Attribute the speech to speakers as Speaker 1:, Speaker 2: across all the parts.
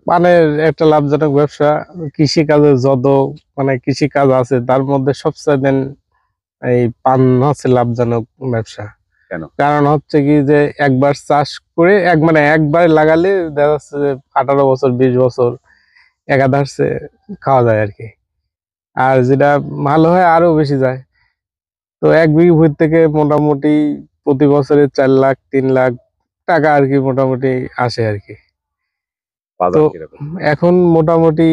Speaker 1: পানের একটা লাভজনক ব্যবসা। কৃষি কাজে যত কৃষি কাজ আছে তার মধ্যে সবচেয়ে এই পান হচ্ছে লাভজনক ব্যবসা।
Speaker 2: কেন?
Speaker 1: কারণ হচ্ছে কি যে একবার চাষ করে একবার লাগালে দেখা যাচ্ছে যে 18 বছর 20 বছর একাধারছে খাওয়া যায় আর কি। আর যেটা ভালো হয় আরো বেশি যায়। তো 1 বিঘি ভূমি থেকে মোটামুটি প্রতি বছরে 4 লাখ 3 লাখ টাকা আর কি মোটামুটি আসে আর কি। তো
Speaker 2: বাজার কিরকম?
Speaker 1: এখন মোটামুটি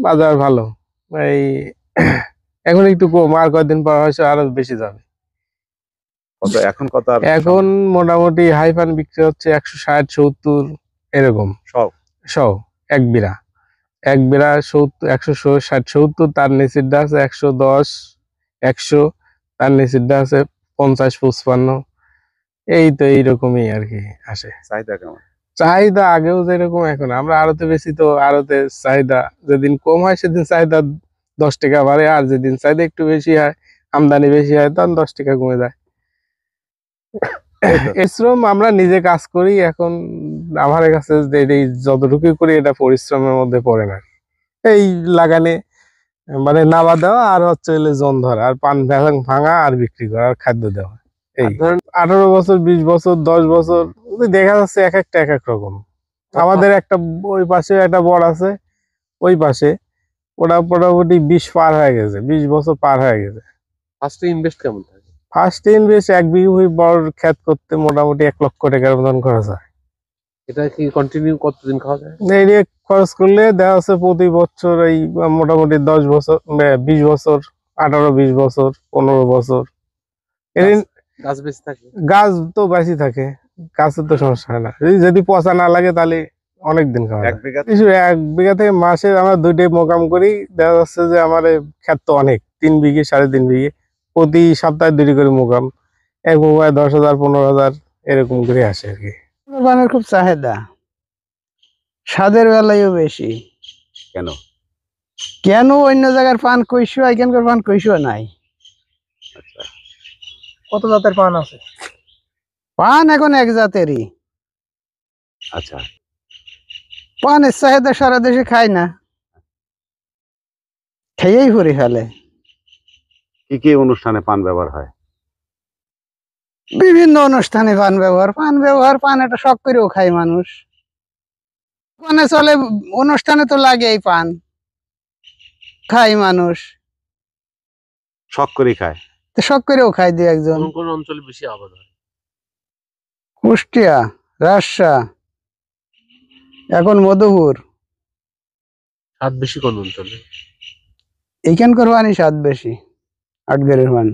Speaker 1: বাজার ভালো। এই এখন একটু কম, আর কয়েকদিন পর হয়তো আরো বেশি যাবে।
Speaker 2: এখন কত?
Speaker 1: এখন মোটামুটি হাই পান বিক্রি হচ্ছে 160-70 এরকম সহ এক বিড়া। এক বিড়া 160-70, তার নিচেরটা আছে 110 100, তার নিচেরটা আছে 50-55। এই তো এইরকমই আর কি আসে।
Speaker 2: চাহিদা কেমন?
Speaker 1: চাহিদা আগেও যেরকম এখন আমরা আড়তে বেশি, তো আড়তে চাহিদা যেদিন কম হয় সেদিন চাহিদা 10 টাকা বাড়ে, আর যেদিন চাহিদা একটু বেশি হয় আমদানি বেশি হয় তখন 10 টাকা কমে যায়। শ্রম আমরা নিজে কাজ করি। এখন আমার কাছে এই যতটুকু করি এটা পরিশ্রমের মধ্যে পড়ে না। এই লাগানে নাবা দেওয়া আর হচ্ছে জন ধরা আর পান ভাঙা আর বিক্রি করা আর খাদ্য দেওয়া। এই 18 বছর 20 বছর 10 বছর দেখা যাচ্ছে এক একটা এক এক রকম। আমাদের একটা ওই পাশে একটা বড় আছে, ওই পাশে ওটা মোটামুটি 20 পার হয়ে গেছে, 20 বছর পার হয়ে গেছে।
Speaker 2: ফার্স্টে ইনভেস্ট কেমন থাকে?
Speaker 1: ফার্স্ট ইনভেস্ট 1 বিঘি বড় ক্ষেত করতে মোটামুটি 1 লক্ষ টাকার মতন খরচ হয়।
Speaker 2: এটা কি কন্টিনিউ কতদিন খাওয়া যায়?
Speaker 1: এই যে খরচ করলে দেখা যাচ্ছে প্রতি বছর এই মোটামুটি 10 বছর 20 বছর 18-20 বছর 15 বছর
Speaker 2: গাছ বেশি থাকে?
Speaker 1: গাছ তো বেশি থাকে, গাছের তো সমস্যা হয় না। যদি পচা না লাগে তাহলে অনেকদিন খাওয়া যায়। 1 বিঘা থেকে মাসে আমরা 2টাই মোকাম করি। দেখা যাচ্ছে যে আমার ক্ষেত তো অনেক, 3 বিঘি 3.5 বিঘি, প্রতি সপ্তাহে 2টি করে মোকাম। এক মোকামে 10,000 15,000 এরকম করে আসে আর কি।
Speaker 3: পানের খুব চাহিদা, স্বাদের বেলায়ও বেশি।
Speaker 2: কেন?
Speaker 3: কেন? অন্য জায়গার পান কইসো, এখানকার পান কইসো নাই।
Speaker 2: আচ্ছা,
Speaker 1: কত জাতের পান আছে?
Speaker 3: পান এখন এক জাতেরই।
Speaker 2: আচ্ছা।
Speaker 3: পানের চাহিদা সারা দেশে খায় না, খেয়েই ভরে ফেলে।
Speaker 2: কি কি অনুষ্ঠানে পান ব্যবহার হয়?
Speaker 3: বিভিন্ন অনুষ্ঠানে পান ব্যবহার, পান একটা শখ করেও খায় মানুষ। পানে চলে, অনুষ্ঠানে তো লাগে এই পান, খায় মানুষ,
Speaker 2: শখ করে খায়।
Speaker 3: শখ করেও খায় দু একজন।
Speaker 2: কোন অঞ্চলে বেশি আবাদ হয়?
Speaker 3: কুষ্টিয়া, রাজশাহী, এখন মধুপুর।
Speaker 2: স্বাদ বেশি কোন অঞ্চলে?
Speaker 3: এইখানকার পানি স্বাদ বেশি, আটগড়ের পান।